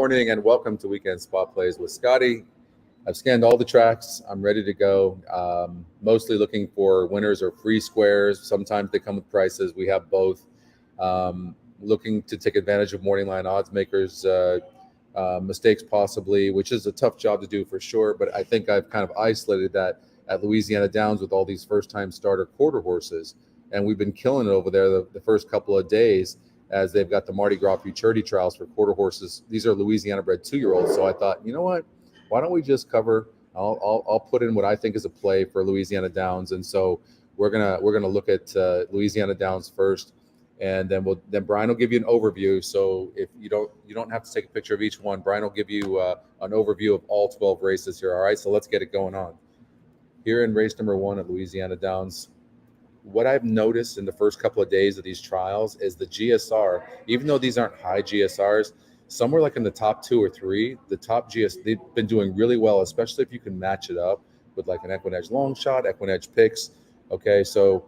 morning and welcome to Weekend Spot Plays with Scotty. I've scanned all the tracks. I'm ready to go. Mostly looking for winners or free squares. Sometimes they come with prices. We have both. Looking to take advantage of morning line odds makers' mistakes possibly, which is a tough job to do for sure. But I think I've kind of isolated that at Louisiana Downs with all these first-time starter quarter horses. And we've been killing it over there the first couple of days as they've got the Mardi Gras futurity trials for quarter horses. These are Louisiana bred 2-year-olds. So I thought, you know what? Why don't we just cover? I'll put in what I think is a play for Louisiana Downs, and so we're gonna look at Louisiana Downs first, and then Brian will give you an overview. So if you don't have to take a picture of each one. Brian will give you an overview of all 12 races here. All right, so let's get it going on. Here in race number 1 at Louisiana Downs, what I've noticed in the first couple of days of these trials is the GSR, even though these aren't high GSRs, somewhere like in the top 2 or 3, the top they've been doing really well, especially if you can match it up with like an EquinEdge long shot, EquinEdge picks. Okay, so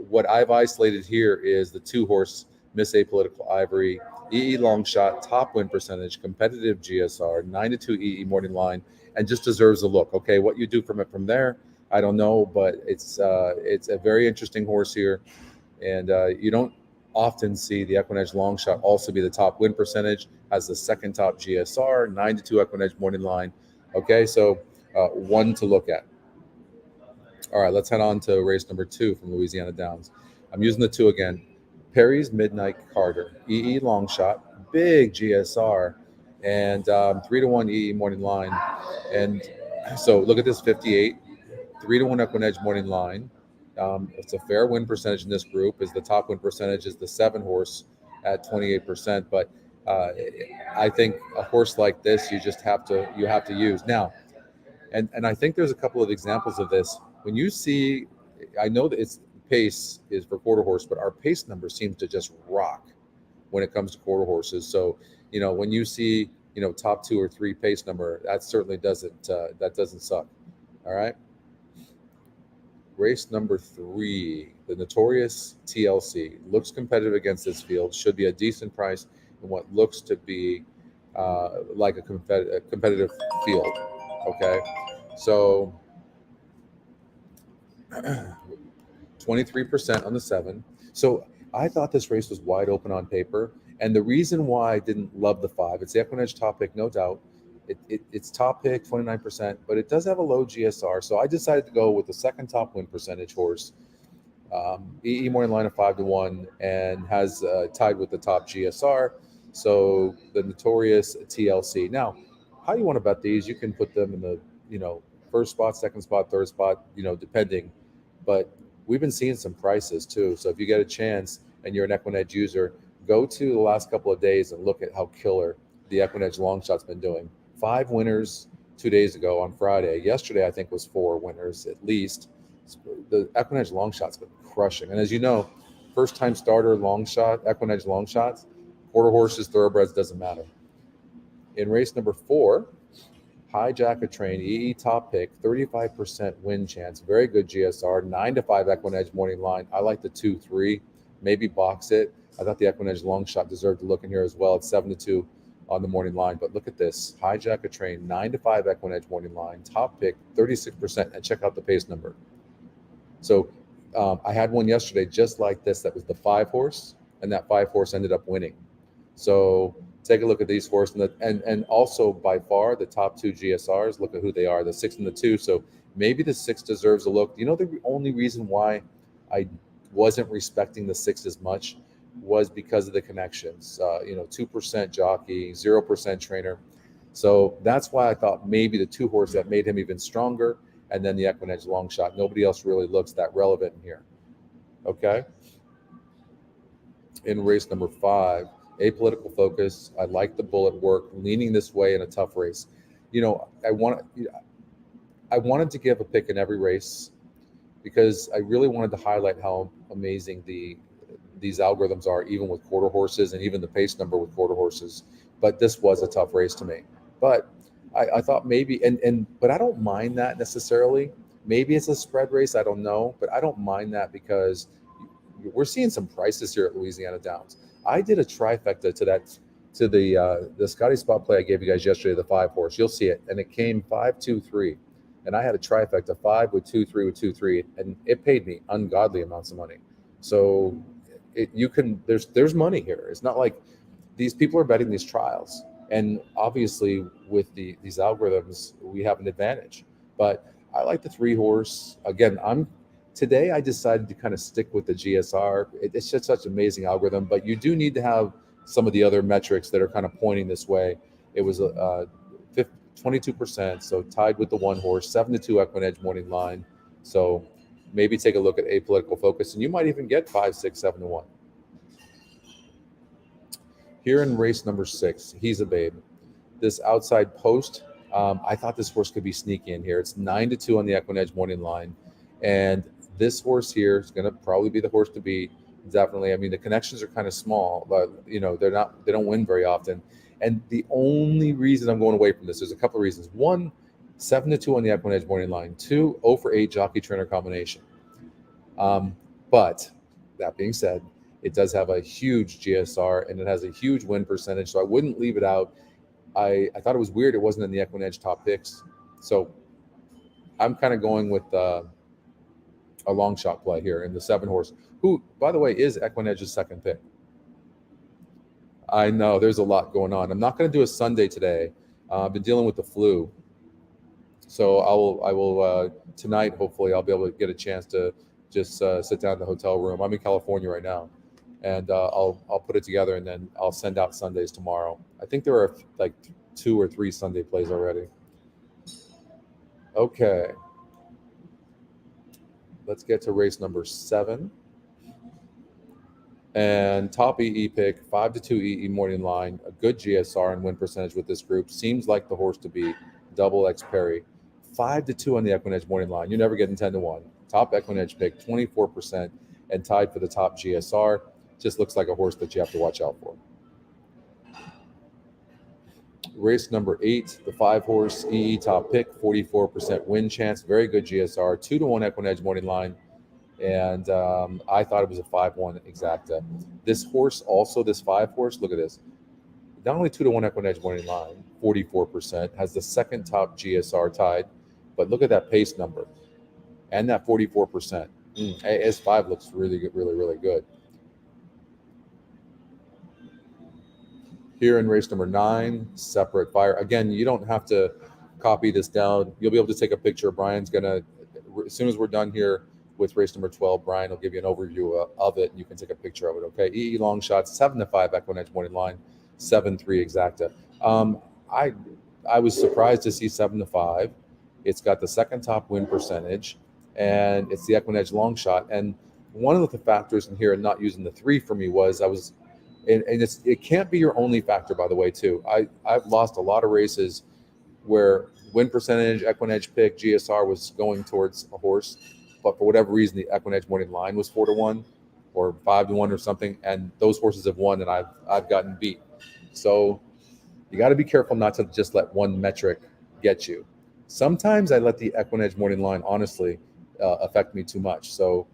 what I've isolated here is the 2-horse Miss Apolitical Ivory, EE long shot, top win percentage, competitive GSR, 9-2 EE morning line, and just deserves a look. Okay, what you do from there, I don't know, but it's a very interesting horse here, and you don't often see the EquinEdge long shot also be the top win percentage, has the second top GSR, 9-2 EquinEdge morning line. Okay, so one to look at. All right, let's head on to race number 2 from Louisiana Downs. I'm using the 2 again. Perry's Midnight Carter, EE long shot, big GSR, and 3-1 EE morning line. And so look at this 58, 3-1 EquinEdge morning line. It's a fair win percentage in this group. Is the top win percentage is the 7-horse at 28%. But I think a horse like this you have to use now. And I think there's a couple of examples of this. When you see, I know that it's pace is for quarter horse, but our pace number seems to just rock when it comes to quarter horses. So when you see top 2 or 3 pace number, that certainly doesn't suck. All right. Race number 3, the Notorious TLC, looks competitive against this field. Should be a decent price in what looks to be like a competitive field. Okay, so 23% on the 7. So I thought this race was wide open on paper, and the reason why I didn't love the 5, it's the EquinEdge top pick, no doubt. It's top pick, 29%, but it does have a low GSR. So I decided to go with the second top win percentage horse, EE morning line of 5-1, and has tied with the top GSR. So the Notorious TLC. Now, how you want to bet these? You can put them in the first spot, second spot, third spot, depending. But we've been seeing some prices too. So if you get a chance and you're an EquinEdge user, go to the last couple of days and look at how killer the EquinEdge long shot's been doing. 5 winners 2 days ago on Friday. Yesterday, I think, was 4 winners at least. The EquinEdge long shot's been crushing. And as you know, first-time starter long shot, EquinEdge long shots, quarter horses, thoroughbreds, doesn't matter. In race number 4, Hijack a Train, EE top pick, 35% win chance, very good GSR, 9-5 EquinEdge morning line. I like the 2-3, maybe box it. I thought the EquinEdge long shot deserved to look in here as well. It's 7-2 on the morning line. But look at this, Hijack a Train, 9-5 EquinEdge morning line, top pick, 36%, and check out the pace number. So I had one yesterday just like this that was the 5-horse, and that 5-horse ended up winning. So take a look at these horses, and also by far the top 2 GSRs. Look at who they are, the 6 and the 2. So maybe the 6 deserves a look. The only reason why I wasn't respecting the 6 as much was because of the connections. 2% jockey, 0% trainer. So that's why I thought maybe the 2-horse that made him even stronger, and then the EquinEdge long shot. Nobody else really looks that relevant in here. Okay. In race number 5. Apolitical Focus. I like the bullet work, leaning this way in a tough race. I wanted to give a pick in every race because I really wanted to highlight how amazing these algorithms are, even with quarter horses and even the pace number with quarter horses. But this was a tough race to me. But I thought maybe, but I don't mind that necessarily. Maybe it's a spread race, I don't know, but I don't mind that because we're seeing some prices here at Louisiana Downs. I did a trifecta to the Scotty spot play I gave you guys yesterday, the 5 horse. You'll see it, and it came 5, 2, 3, and I had a trifecta 5 with 2, 3 with 2, 3, and it paid me ungodly amounts of money. So there's money here. It's not like these people are betting these trials, and obviously with these algorithms we have an advantage. But I like the 3 horse. Again, today I decided to kind of stick with the GSR. It's just such an amazing algorithm, but you do need to have some of the other metrics that are kind of pointing this way. It was 22%, so tied with the 1 horse, 7-2 EquinEdge morning line. So maybe take a look at Apolitical Focus, and you might even get 5, 6, 7-1. Here in race number 6, he's a babe. This outside post, I thought this horse could be sneaky in here. It's 9-2 on the EquinEdge morning line, and this horse here is going to probably be the horse to beat. Definitely. I mean, the connections are kind of small, but they don't win very often. And the only reason I'm going away from this, there's a couple of reasons. 1, 7-2 on the EquinEdge morning line. 2, 0 for 8 jockey trainer combination. But that being said, it does have a huge GSR and it has a huge win percentage, so I wouldn't leave it out. I thought it was weird it wasn't in the EquinEdge top picks, so I'm kind of going with a long shot play here in the 7 horse, who, by the way, is EquinEdge's second pick. I know there's a lot going on. I'm not going to do a Sunday today. I've been dealing with the flu, so I will tonight. Hopefully, I'll be able to get a chance to just sit down in the hotel room. I'm in California right now, and I'll put it together, and then I'll send out Sundays tomorrow. I think there are like 2 or 3 Sunday plays already. Okay. Let's get to race number 7. And top EE pick, 5-2 EE morning line, a good GSR and win percentage with this group. Seems like the horse to be double X Perry. 5-2 on the EquinEdge morning line. You're never getting 10-1. Top EquinEdge pick, 24%, and tied for the top GSR. Just looks like a horse that you have to watch out for. Race number 8, the 5 horse EE top pick, 44% win chance, very good GSR, 2-1 EquinEdge morning line, and I thought it was a 5-1 exacta. This horse, also this 5 horse, look at this. Not only 2-1 EquinEdge morning line, 44%, has the second top GSR tied, but look at that pace number and that 44%. S5 looks really good, really good. Here in race number 9, Separate Fire. Again, you don't have to copy this down. You'll be able to take a picture. Brian's going to, as soon as we're done here with race number 12, Brian will give you an overview of it, and you can take a picture of it, okay? EE long shots, 7-5 EquinEdge morning line, 7-3 exacta. I was surprised to see 7-5. It's got the second top win percentage, and it's the EquinEdge long shot. And one of the factors in here and not using the 3 for me was and it can't be your only factor, by the way, too. I've lost a lot of races where win percentage, EquinEdge pick, GSR was going towards a horse, but for whatever reason, the EquinEdge morning line was 4-1 or 5-1 or something, and those horses have won, and I've gotten beat. So you got to be careful not to just let one metric get you. Sometimes I let the EquinEdge morning line, honestly, affect me too much. So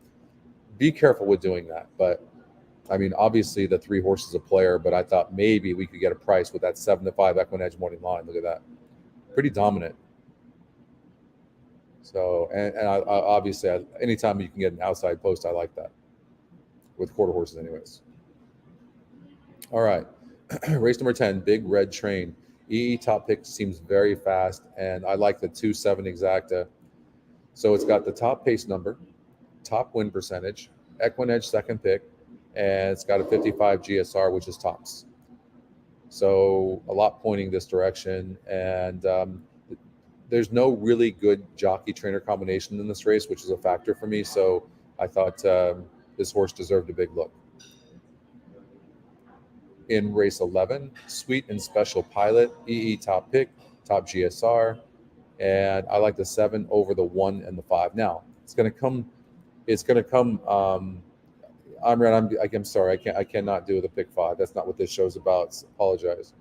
be careful with doing that. But I mean, obviously the 3 horses a player, but I thought maybe we could get a price with that 7-5 EquinEdge morning line. Look at that. Pretty dominant. So, and I obviously, anytime you can get an outside post, I like that. With quarter horses anyways. All right. Race number 10, Big Red Train. EE top pick seems very fast, and I like the 2-7 exacta. So it's got the top pace number, top win percentage, EquinEdge second pick, and it's got a 55 GSR, which is tops. So a lot pointing this direction, and there's no really good jockey trainer combination in this race, which is a factor for me. So I thought this horse deserved a big look. In race 11, Sweet and Special Pilot, EE top pick, top GSR, and I like the 7 over the 1 and the 5. Now it's going to come. I'm sorry, I cannot do the pick 5. That's not what this show's about. Apologize.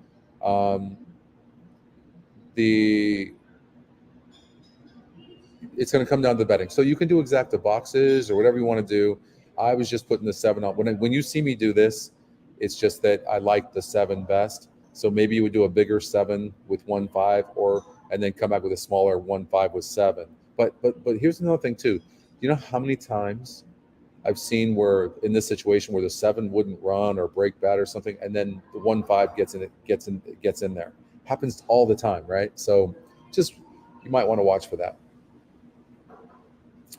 It's going to come down to the betting. So you can do exacta boxes or whatever you want to do. I was just putting the 7 on. When you see me do this, it's just that I like the 7 best. So maybe you would do a bigger 7 with 1.5, or and then come back with a smaller 1.5 with 7. But here's another thing too. You know how many times I've seen where in this situation where the 7 wouldn't run or break bad or something, and then the 1.5 gets in there. Happens all the time, right? So just you might want to watch for that.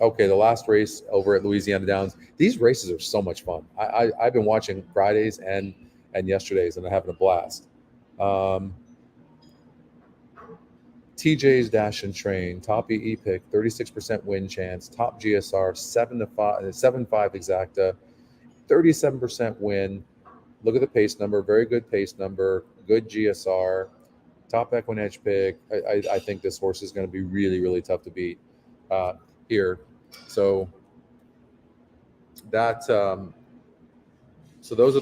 Okay, the last race over at Louisiana Downs. These races are so much fun. I've been watching Fridays and yesterday's, and I'm having a blast. TJ's Dash and Train, top EE pick, 36% win chance, top GSR, 7.5 exacta, 37% win. Look at the pace number, very good pace number, good GSR, top EquinEdge pick. I think this horse is going to be really, really tough to beat here. So that so those are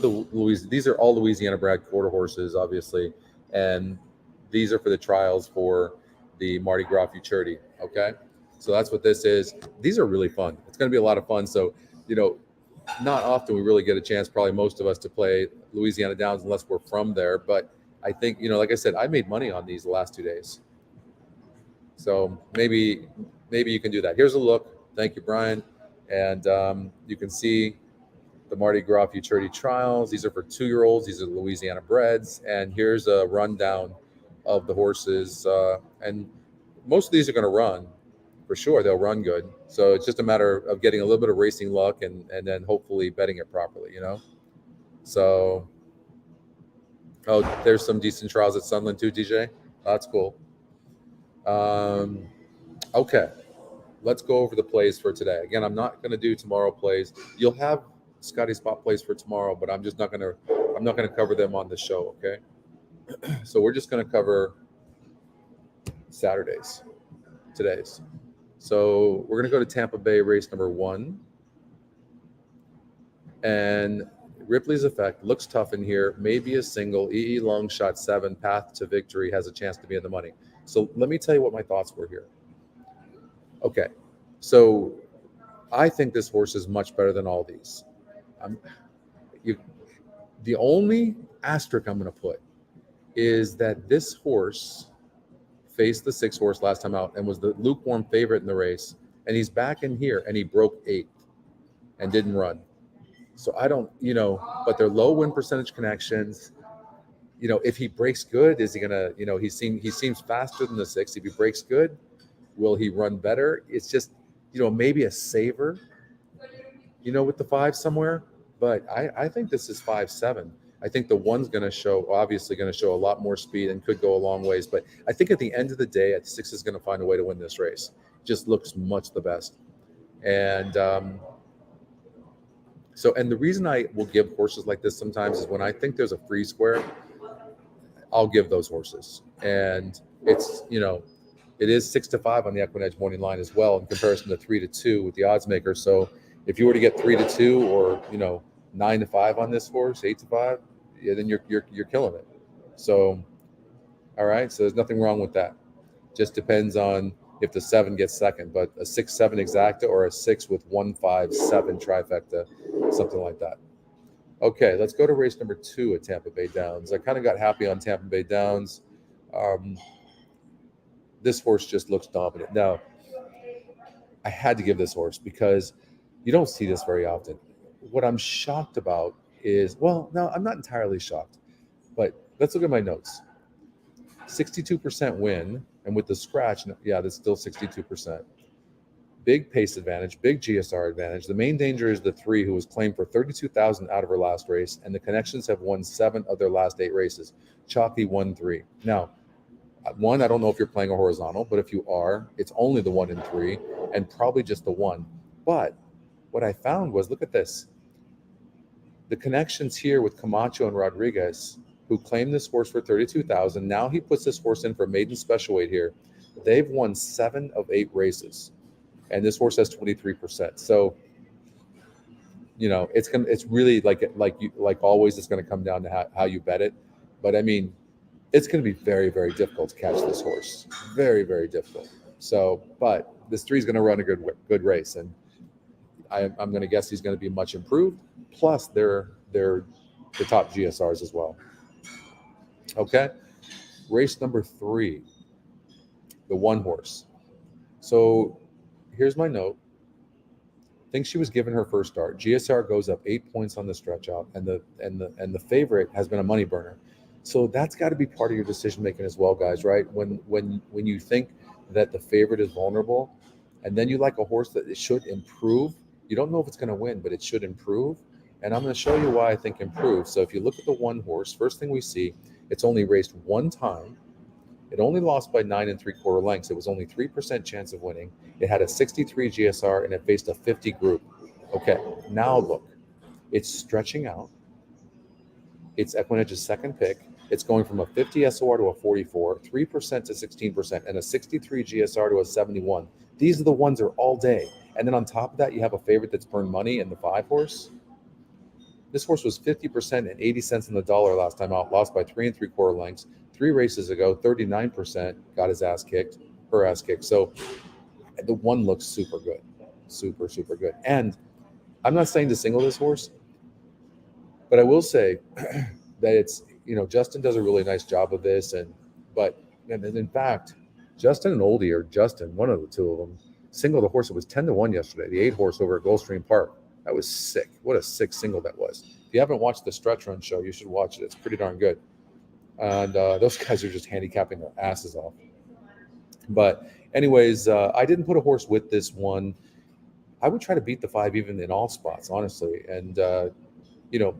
these are all Louisiana bred quarter horses, obviously, and these are for the trials for the Mardi Gras Futurity. Okay, so that's what this is. These are really fun. It's going to be a lot of fun. So, not often we really get a chance, probably most of us, to play Louisiana Downs unless we're from there. But I think, like I said, I made money on these the last 2 days. So maybe you can do that. Here's a look. Thank you, Brian. And you can see the Mardi Gras Futurity trials. These are for 2-year-olds. These are Louisiana breds. And here's a rundown of the horses. And most of these are going to run. For sure, they'll run good. So it's just a matter of getting a little bit of racing luck and then hopefully betting it properly, So, there's some decent trials at Sunland too, DJ. That's cool. Okay, let's go over the plays for today. Again, I'm not going to do tomorrow plays. You'll have Scotty spot plays for tomorrow, but I'm not going to cover them on the show. Okay, so we're just going to cover today's. So we're going to go to Tampa Bay race number 1. And Ripley's Effect looks tough in here. Maybe a single. EE long shot 7, path to victory, has a chance to be in the money. So let me tell you what my thoughts were here. Okay, so I think this horse is much better than all these. The only asterisk I'm going to put is that this horse faced the 6 horse last time out and was the lukewarm favorite in the race, and he's back in here and he broke 8th and didn't run. So I don't, but they're low win percentage connections. If he breaks good, is he gonna, he seems faster than the 6. If he breaks good, will he run better? It's just, maybe a saver, with the 5 somewhere. But I think this is 5-7. I think the 1's obviously going to show a lot more speed and could go a long ways. But I think at the end of the day, at 6 is going to find a way to win this race. Just looks much the best. And and the reason I will give horses like this sometimes is when I think there's a free square, I'll give those horses. And it's, it is 6-5 on the EquinEdge morning line as well in comparison to 3-2 with the odds maker. So if you were to get 3-2 or, 9-5 on this horse, 8-5, yeah, then you're killing it. So, all right. So there's nothing wrong with that. Just depends on if the 7 gets second, but a 6-7 exacta or a 6 with 1-5-7 trifecta, something like that. Okay, let's go to race number 2 at Tampa Bay Downs. I kind of got happy on Tampa Bay Downs. This horse just looks dominant. Now, I had to give this horse because you don't see this very often. What I'm shocked about is, well, no, I'm not entirely shocked, but let's look at my notes. 62% win, and with the scratch, yeah, that's still 62%. Big pace advantage, big GSR advantage. The main danger is the 3, who was claimed for $32,000 out of her last race, and the Connections have won 7 of their last 8 races. Chalky won 3. Now, 1, I don't know if you're playing a horizontal, but if you are, it's only the 1 and 3, and probably just the 1. But what I found was, look at this. The Connections here with Camacho and Rodriguez, who claimed this horse for $32,000. Now he puts this horse in for maiden special weight here. They've won 7 of 8 races, and this horse has 23%. So, it's really like always, it's going to come down to how you bet it. But I mean, it's going to be very, very difficult to catch this horse. Very, very difficult. So, but this 3 is going to run a good race, and I'm going to guess he's going to be much improved. Plus, they're the top GSRs as well. Okay. Race number 3, the one horse. So here's my note. Think she was given her first start. GSR goes up 8 points on the stretch out, and the favorite has been a money burner. So that's got to be part of your decision making as well, guys. Right? When you think that the favorite is vulnerable, and then you like a horse that it should improve. You don't know if it's going to win, but it should improve. And I'm going to show you why I think improve. So if you look at the one horse, first thing we see, it's only raced one time. It only lost by 9 3/4 lengths. It was only 3% chance of winning. It had a 63 GSR and it faced a 50 group. Okay, now look, it's stretching out. It's EquinEdge's second pick. It's going from a 50 SOR to a 44, 3% to 16%, and a 63 GSR to a 71. These are the ones that are all day. And then on top of that, you have a favorite that's burned money in the 5 horse. This horse was 50% and 80 cents on the dollar last time out, lost by 3 3/4 lengths. 3 races ago, 39% got his ass kicked, her ass kicked. So the one looks super good, super, super good. And I'm not saying to single this horse, but I will say that it's, Justin does a really nice job of this. And in fact, Justin and Oldie, or Justin, one of the two of them, singled a horse that was 10-1 yesterday, the 8 horse over at Gulfstream Park. That was sick. What a sick single that was. If you haven't watched the Stretch Run show, you should watch it. It's pretty darn good. And those guys are just handicapping their asses off. But anyways, I didn't put a horse with this one. I would try to beat the 5 even in all spots, honestly. And,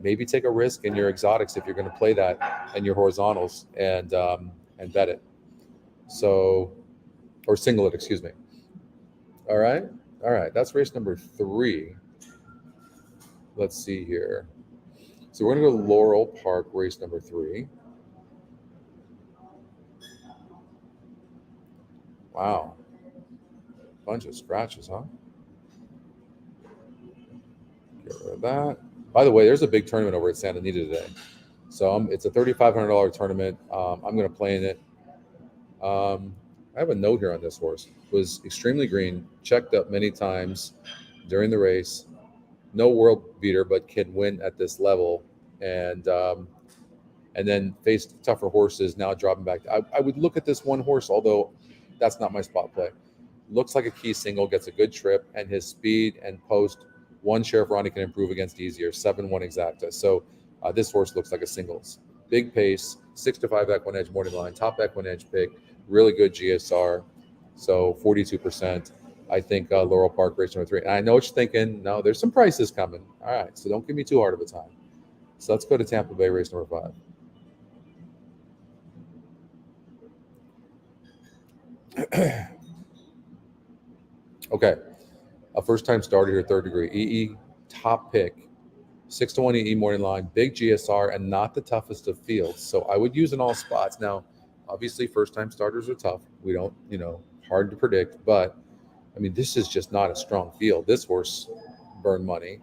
maybe take a risk in your exotics if you're going to play that and your horizontals and bet it. So, or single it, excuse me. All right. That's race number 3. Let's see here. So we're going to go to Laurel Park, race number 3. Wow. Bunch of scratches, huh? Get rid of that. By the way, there's a big tournament over at Santa Anita today. So it's a $3,500 tournament. I'm going to play in it. I have a note here on this horse. Was extremely green, checked up many times during the race. No world beater, but can win at this level. And then faced tougher horses, now dropping back. I would look at this one horse, although that's not my spot play. Looks like a key single, gets a good trip, and his speed and post, one Sheriff Ronnie can improve against easier, 7-1 exacta. So this horse looks like a singles. Big pace, 6-5 EquinEdge morning line, top EquinEdge pick, really good GSR. So 42%. I think Laurel Park, race number 3. And I know what you're thinking. No, there's some prices coming. All right, so don't give me too hard of a time. So let's go to Tampa Bay, race number 5. Okay, a first-time starter here, 3rd degree. EE, top pick, 6-1 EE morning line, big GSR, and not the toughest of fields. So I would use in all spots. Now, obviously, first-time starters are tough. We don't, hard to predict. But, I mean, this is just not a strong field. This horse burned money.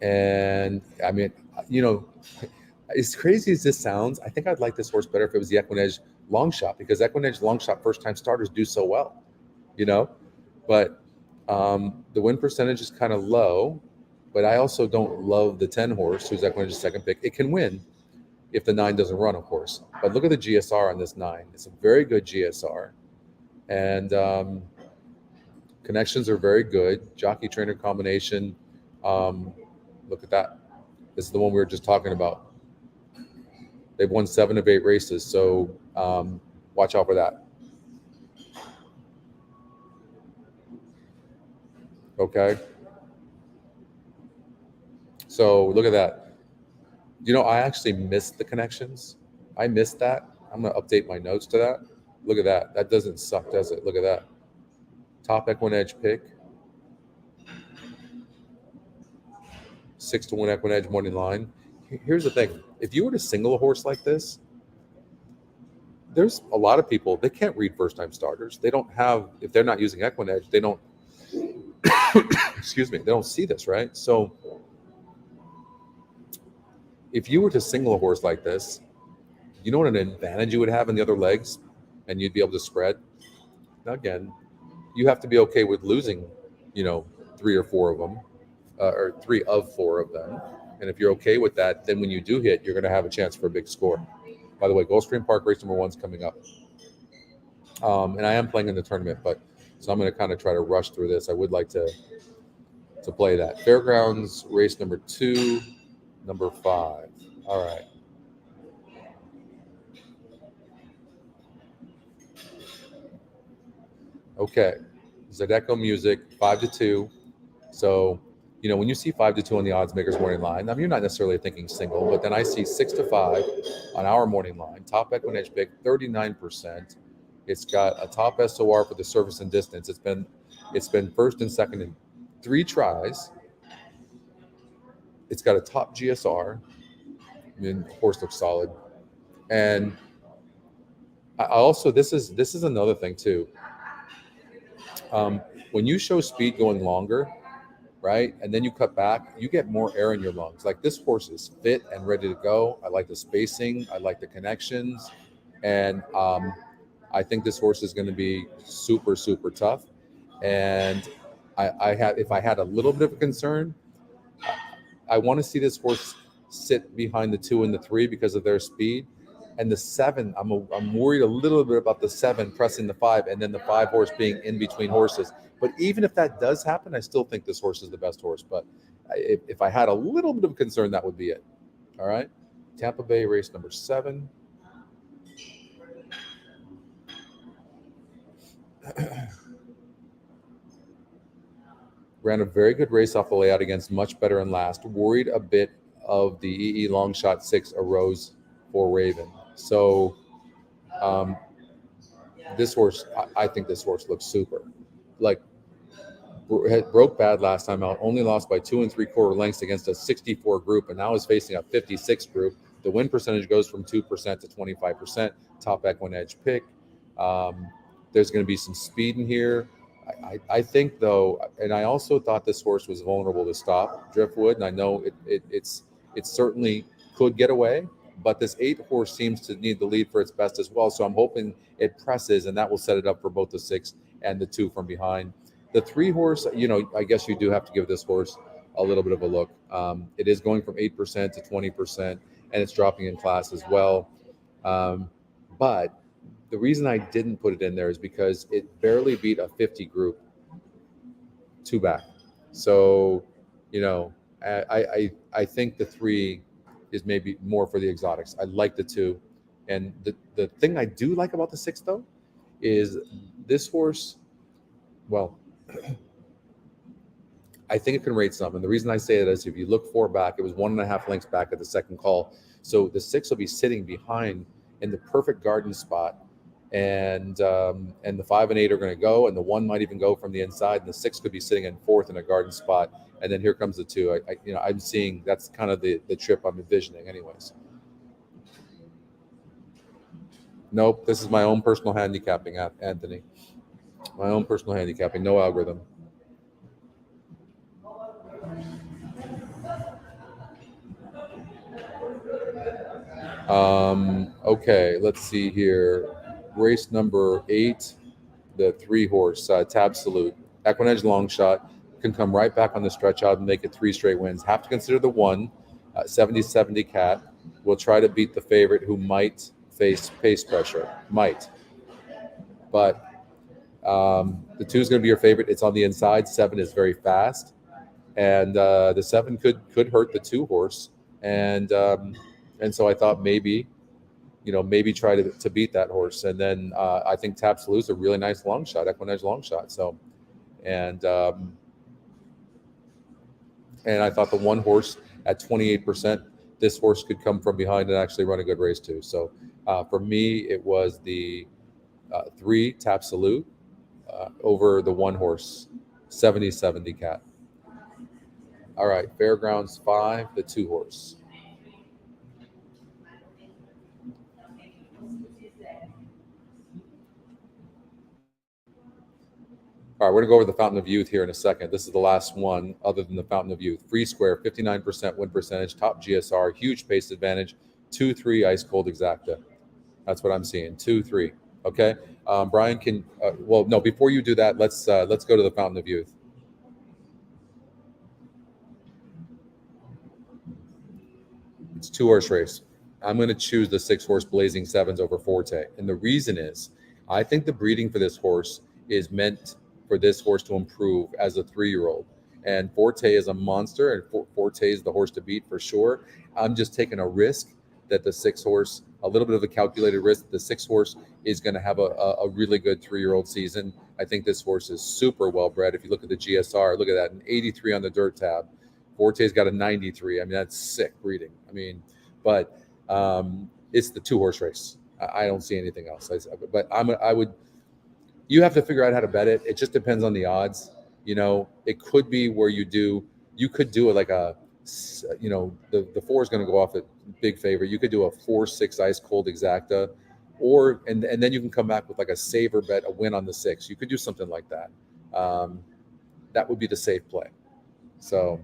And, I mean, as crazy as this sounds, I think I'd like this horse better if it was the EquinEdge long shot, because EquinEdge long shot first-time starters do so well. But the win percentage is kind of low, but I also don't love the 10 horse, who's EquinEdge's second pick. It can win if the 9 doesn't run, of course. But look at the GSR on this 9. It's a very good GSR. And connections are very good. Jockey-trainer combination. Look at that. This is the one we were just talking about. They've won 7 of 8 races, so watch out for that. Okay. So look at that. I actually missed the connections. I missed that. I'm going to update my notes to that. Look at that. That doesn't suck, does it? Look at that. Top EquinEdge pick. 6-1 EquinEdge morning line. Here's the thing. If you were to single a horse like this, there's a lot of people, they can't read first-time starters. They don't have, if they're not using EquinEdge, they don't, excuse me, they don't see this, right? So if you were to single a horse like this, you know what an advantage you would have in the other legs, and you'd be able to spread? Now again, you have to be okay with losing, 3 or 4 of them, or 3 of 4 of them. And if you're okay with that, then when you do hit, you're going to have a chance for a big score. By the way, Gulfstream Park race number 1 is coming up. And I am playing in the tournament, so I'm going to kind of try to rush through this. I would like to play that. Fairgrounds race number 2, number 5. All right. Okay. Zydeco music, 5-2. So, when you see 5-2 on the odds makers morning line, I mean, you're not necessarily thinking single, but then I see 6-5 on our morning line. Top EquinEdge pick, 39%. It's got a top SOR for the surface and distance. It's been first and second in 3 tries. It's got a top GSR. I mean, the horse looks solid. And I also, this is another thing too. When you show speed going longer, right, and then you cut back, you get more air in your lungs. Like, this horse is fit and ready to go. I like the spacing. I like the connections. And I think this horse is going to be super, super tough. And if I had a little bit of a concern, I want to see this horse sit behind the 2 and the 3 because of their speed. And the 7, I'm worried a little bit about the 7 pressing the 5, and then the 5 horse being in between horses. But even if that does happen, I still think this horse is the best horse. But if I had a little bit of concern, that would be it. All right. Tampa Bay race number 7. Ran a very good race off the layout against much better and last. Worried a bit of the EE long shot 6 arose for Raven. So this horse, I think this horse looks super. Like, broke bad last time out, only lost by 2 3/4 lengths against a 64 group, and now is facing a 56 group. The win percentage goes from 2% to 25%. Top EquinEdge pick. There's going to be some speed in here. I think, though, and I also thought this horse was vulnerable to stop Driftwood, and I know it certainly could get away, but this 8 horse seems to need the lead for its best as well. So I'm hoping it presses, and that will set it up for both the 6 and the 2 from behind. The 3 horse, I guess you do have to give this horse a little bit of a look. It is going from 8% to 20%, and it's dropping in class as well. But the reason I didn't put it in there is because it barely beat a 50 group 2 back. So, I think the 3 is maybe more for the exotics. I like the 2. And the thing I do like about the 6, though, is this horse, well, I think it can rate some. And the reason I say that is if you look 4 back, it was 1.5 lengths back at the second call. So the 6 will be sitting behind in the perfect garden spot. And the 5 and 8 are going to go, and the 1 might even go from the inside, and the 6 could be sitting in 4th in a garden spot. And then here comes the 2. I'm seeing that's kind of the trip I'm envisioning anyways. Nope, this is my own personal handicapping, Anthony. My own personal handicapping, no algorithm. Okay, let's see here. Race number 8, the 3 horse, Tab Salute. EquinEdge long shot, can come right back on the stretch out and make it 3 straight wins. Have to consider the 1, 70-70 Cat. Will try to beat the favorite who might face pace pressure. Might. But the 2 is going to be your favorite. It's on the inside. 7 is very fast. And the 7 could hurt the 2 horse. And so I thought maybe try to beat that horse. And then I think Tab Salute is a really nice long shot, EquinEdge long shot. So, and I thought the 1 horse at 28%, this horse could come from behind and actually run a good race too. So for me, it was the 3 Tab Salute over the 1 horse, 70-70 Cat. All right, Fairgrounds 5, the 2 horse. All right, we're going to go over the Fountain of Youth here in a second. This is the last one other than the Fountain of Youth. Free square, 59% win percentage, top GSR, huge pace advantage, 2-3 ice cold exacta. That's what I'm seeing, 2-3. Okay, Brian can. Well, no. Before you do that, let's go to the Fountain of Youth. It's a 2-horse race. I'm going to choose the 6-horse Blazing Sevens over Forte. And the reason is I think the breeding for this horse is meant for this horse to improve as a 3-year-old. And Forte is a monster, and Forte is the horse to beat for sure. I'm just taking a risk that the 6-horse, a little bit of a calculated risk, the 6-horse is going to have a really good 3-year-old season. I think this horse is super well bred. If you look at the GSR, look at that, an 83 on the dirt tab. Forte's got a 93. I mean, that's sick breeding. I mean, but it's the 2-horse race. I don't see anything else. But I would. You have to figure out how to bet it. It just depends on the odds. You know, it could be where you could do it like a, you know, the 4 is going to go off at big favor. You could do a 4-6 ice cold exacta, or and then you can come back with like a saver bet, a win on the 6. You could do something like that. That would be the safe play. So,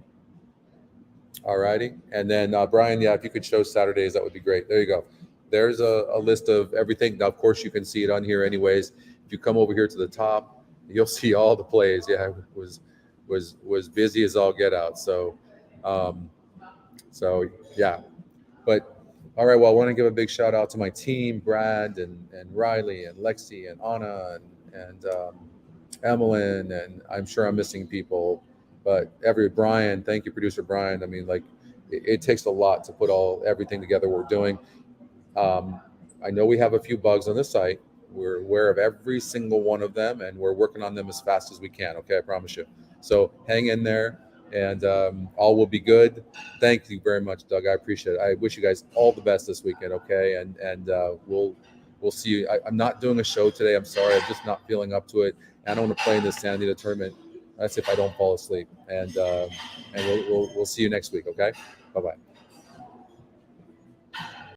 all righty. And then Brian, yeah, if you could show Saturdays, that would be great. There you go. There's a list of everything. Now, of course, you can see it on here anyways. If you come over here to the top, you'll see all the plays. Yeah, it was busy as all get out. So yeah. But all right, well, I want to give a big shout out to my team, Brad and Riley and Lexi and Anna and Emmeline, and I'm sure I'm missing people, but Brian, thank you, producer Brian. I mean, like, it takes a lot to put everything together we're doing. I know we have a few bugs on the site. We're aware of every single one of them, and we're working on them as fast as we can. Okay, I promise you. So hang in there, and all will be good. Thank you very much, Doug. I appreciate it. I wish you guys all the best this weekend. Okay, and we'll see you. I'm not doing a show today. I'm sorry. I'm just not feeling up to it. I don't want to play in this Anita tournament. That's if I don't fall asleep. And we'll see you next week. Okay. Bye bye.